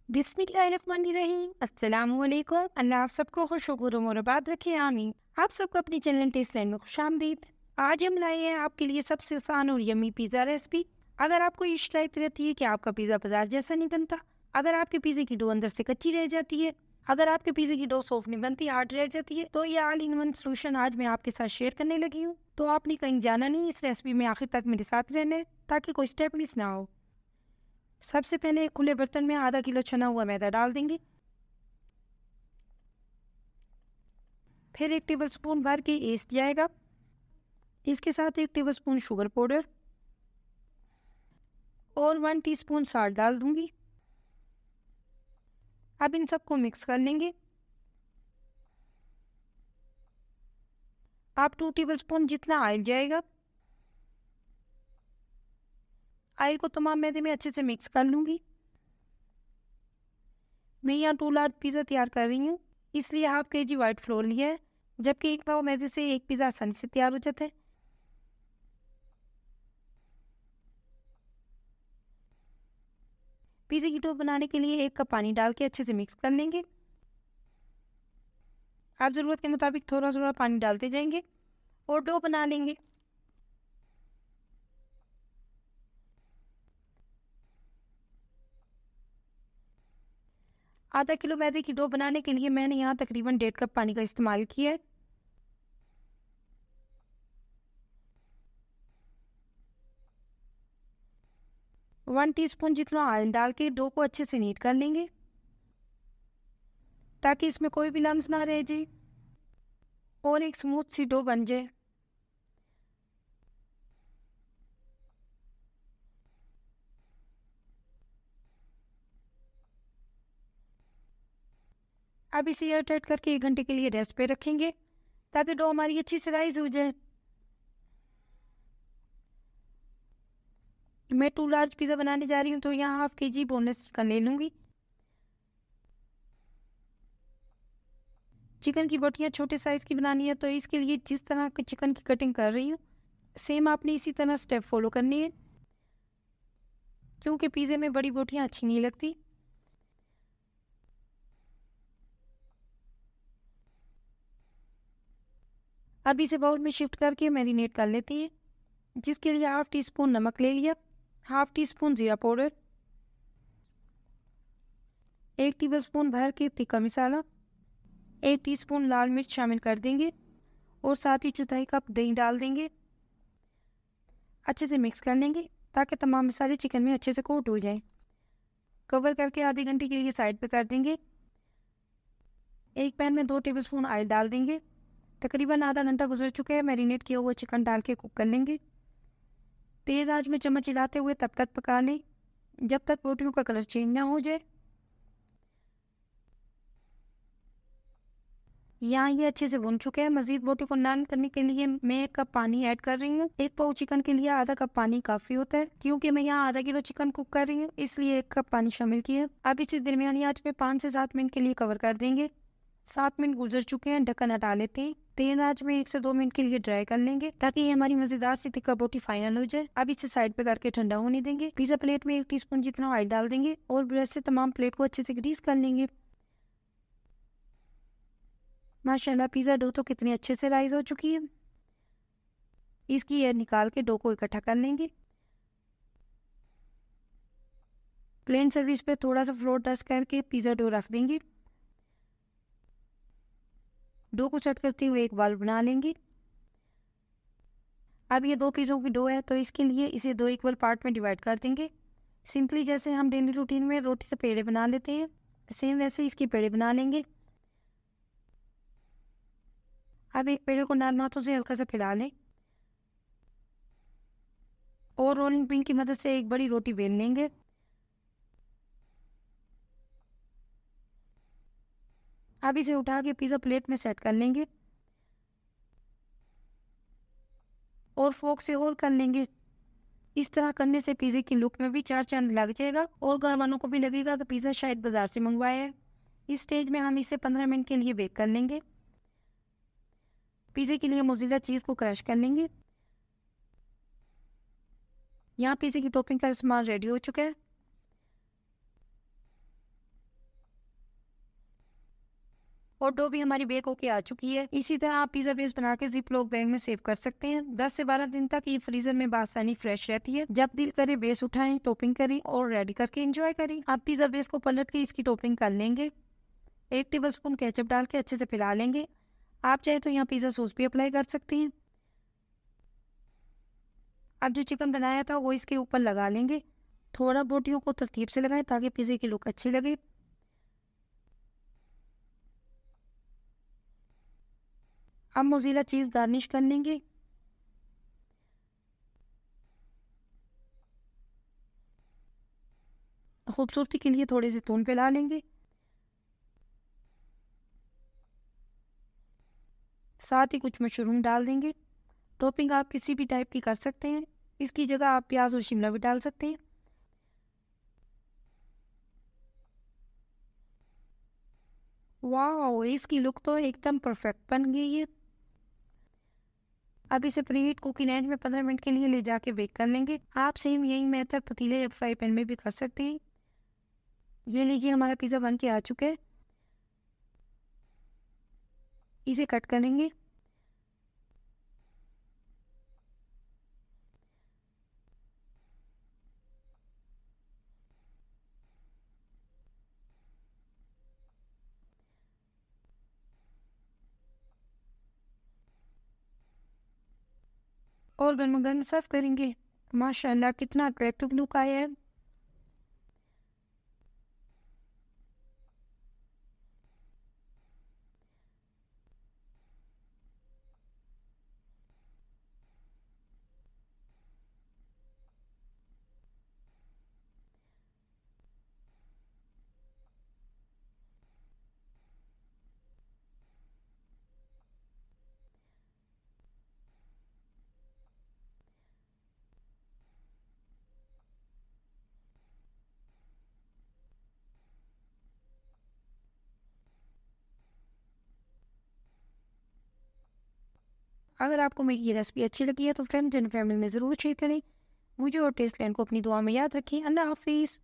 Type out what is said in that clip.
बिस्मिल्लाहिर्रहमानिर्रहीम। अस्सलामुअलैकुम। अल्लाह आप सबको खुश मुबारक रखे, आमीन। आप सबको अपनी चैनल टेस्ट लैंड में खुशामदीद। आज हम लाए हैं आपके लिए सबसे आसान और यमी पिज़्ज़ा रेसिपी। अगर आपको ये शिकायत रहती है कि आपका पिज़्ज़ा बाजार जैसा नहीं बनता, अगर आपके पिज़्ज़े की डो अंदर से कच्ची रह जाती है, अगर आपके पिज़्ज़े की डो सॉफ्ट नहीं बनती, हार्ड रह जाती है, तो ये ऑल इन वन सोल्यूशन आज मैं आपके साथ शेयर करने लगी हूँ। तो आपने कहीं जाना नहीं, इस रेसिपी में आखिर तक मेरे साथ रहना है ताकि कोई स्टेप मिस ना हो। सबसे पहले एक खुले बर्तन में आधा किलो छना हुआ मैदा डाल देंगे। फिर 1 टेबलस्पून भर के ईस्ट जाएगा। इसके साथ 1 टेबलस्पून शुगर पाउडर और 1 टीस्पून साल्ट डाल दूंगी। अब इन सबको मिक्स कर लेंगे। अब 2 टेबलस्पून जितना ऑयल जाएगा। ऑयल को तमाम मैदे में अच्छे से मिक्स कर लूंगी। मैं यहाँ 2 लार्ज पिज़्ज़ा तैयार कर रही हूँ, इसलिए हाफ केजी वाइट फ्लोर लिया है, जबकि एक पाव मैदे से एक पिज़्ज़ा आसानी से तैयार हो जाता है। पिज़्ज़े की डो बनाने के लिए 1 कप पानी डाल के अच्छे से मिक्स कर लेंगे। आप ज़रूरत के मुताबिक थोड़ा थोड़ा पानी डालते जाएंगे और डो बना लेंगे। आधा किलो मैदे की डो बनाने के लिए मैंने यहाँ तकरीबन 1.5 कप पानी का इस्तेमाल किया है। वन टीस्पून जितना ऑयल डाल के डो को अच्छे से नीट कर लेंगे ताकि इसमें कोई भी लम्स ना रह जाए और एक स्मूथ सी डो बन जाए। अब इसे एयर टाइट करके 1 घंटे के लिए रेस्ट पे रखेंगे ताकि डो हमारी अच्छी से राइज हो जाए। मैं 2 लार्ज पिज़्ज़ा बनाने जा रही हूँ, तो यहाँ हाफ केजी बोनलेस चिकन ले लूँगी। चिकन की बोटियाँ छोटे साइज़ की बनानी है, तो इसके लिए जिस तरह की चिकन की कटिंग कर रही हूँ, सेम आपने इसी तरह स्टेप फॉलो करनी है, क्योंकि पिज़्ज़े में बड़ी बोटियाँ अच्छी नहीं लगती। अब इसे बाउल में शिफ्ट करके मैरिनेट कर लेती हैं, जिसके लिए हाफ टी स्पून नमक ले लिया, हाफ टी स्पून ज़ीरा पाउडर, 1 टेबलस्पून भर के तीखा मसाला, 1 टीस्पून लाल मिर्च शामिल कर देंगे और साथ ही चौथाई कप दही डाल देंगे। अच्छे से मिक्स कर लेंगे ताकि तमाम मसाले चिकन में अच्छे से कोट हो जाएं। कवर करके आधे घंटे के लिए साइड पे कर देंगे। एक पैन में 2 टेबलस्पून ऑयल डाल देंगे। तकरीबन आधा घंटा गुजर चुका है। मैरिनेट किया हुआ चिकन डाल के कुक कर लेंगे। तेज़ आंच में चम्मच हिलाते हुए तब तक पका लें जब तक बोटियों का कलर चेंज ना हो जाए। यहाँ ये अच्छे से भुन चुके हैं। मजीद बोटी को नान करने के लिए मैं 1 कप पानी ऐड कर रही हूँ। 1 पाव चिकन के लिए आधा कप पानी काफ़ी होता है, क्योंकि मैं यहाँ आधा किलो चिकन कुक कर रही हूँ, इसलिए 1 कप पानी शामिल किया। अब इसे दरमियानी आंच पे 5 से 7 मिनट के लिए कवर कर देंगे। 7 मिनट गुजर चुके हैं, ढक्कन हटा लेते हैं। तेज आंच में 1 से 2 मिनट के लिए ड्राई कर लेंगे ताकि ये हमारी मजेदार सी तिक्का बोटी फाइनल हो जाए। अब इसे साइड पे करके ठंडा होने देंगे। पिज्जा प्लेट में 1 टीस्पून जितना ऑयल डाल देंगे और ब्रश से तमाम प्लेट को अच्छे से ग्रीस कर लेंगे। माशाल्लाह पिज़्ज़ा डो तो कितनी अच्छे से राइज हो चुकी है। इसकी एयर निकाल के डो को इकट्ठा कर लेंगे। प्लेन सर्विस पे थोड़ा सा फ्लोर टच करके पिज़्ज़ा डो रख देंगे। डो को सेट करते हुए एक बॉल बना लेंगे। अब ये 2 पिज़्ज़ों की डो है, तो इसके लिए इसे 2 इक्वल पार्ट में डिवाइड कर देंगे। सिंपली जैसे हम डेली रूटीन में रोटी के पेड़े बना लेते हैं, सेम वैसे इसके पेड़े बना लेंगे। अब एक पेड़े को नरम हाथों से हल्का सा फैला लें और रोलिंग पिन की मदद से एक बड़ी रोटी बेल लेंगे। अब इसे उठा के पिज़्ज़ा प्लेट में सेट कर लेंगे और फोक से होल कर लेंगे। इस तरह करने से पिज़्ज़े की लुक में भी 4 चांद लग जाएगा और घर वालों को भी लगेगा कि पिज़्ज़ा शायद बाजार से मंगवाया है। इस स्टेज में हम इसे 15 मिनट के लिए बेक कर लेंगे। पिज़्ज़े के लिए मोज़रेला चीज़ को क्रश कर लेंगे। यहाँ पिज़्ज़े की टॉपिंग का इस्तेमाल रेडी हो चुका है। और डो भी हमारी बेक होके आ चुकी है। इसी तरह आप पिज़्ज़ा बेस बना के जिप लॉक बैग में सेव कर सकते हैं। 10 से 12 दिन तक ये फ्रीजर में बासानी फ्रेश रहती है। जब दिल करे बेस उठाएं, टॉपिंग करें और रेडी करके एंजॉय करें। आप पिज़्ज़ा बेस को पलट के इसकी टॉपिंग कर लेंगे। 1 टेबलस्पून केचप डाल के अच्छे से फैला लेंगे। आप चाहे तो यहाँ पिज़्ज़ा सॉस भी अप्लाई कर सकते हैं। अब जो चिकन बनाया था वो इसके ऊपर लगा लेंगे। थोड़ा बोटियों को तरतीब से लगाएं ताकि पिज़्ज़े की लुक अच्छी लगे। अब मोज़रेला चीज़ गार्निश कर लेंगे। खूबसूरती के लिए थोड़े से तून फैला लेंगे। साथ ही कुछ मशरूम डाल देंगे। टॉपिंग आप किसी भी टाइप की कर सकते हैं। इसकी जगह आप प्याज और शिमला भी डाल सकते हैं। वाह, इसकी लुक तो एकदम परफेक्ट बन गई है। अब इसे प्रीहीट कुकिंग रेंज में 15 मिनट के लिए ले जाके बेक कर लेंगे। आप सेम यही मेथड पतीले या फ्राई पैन में भी कर सकते हैं। ये लीजिए, हमारा पिज़्ज़ा बन के आ चुका है। इसे कट करेंगे। और गर्मा गर्म सर्व करेंगे। माशाल्लाह, कितना अट्रैक्टिव लुक आया है। अगर आपको मेरी ये रेसिपी अच्छी लगी है तो फ्रेंड्स एंड फैमिली में ज़रूर शेयर करें। मुझे और टेस्ट लैंड को अपनी दुआ में याद रखें। अल्लाह हाफिज़।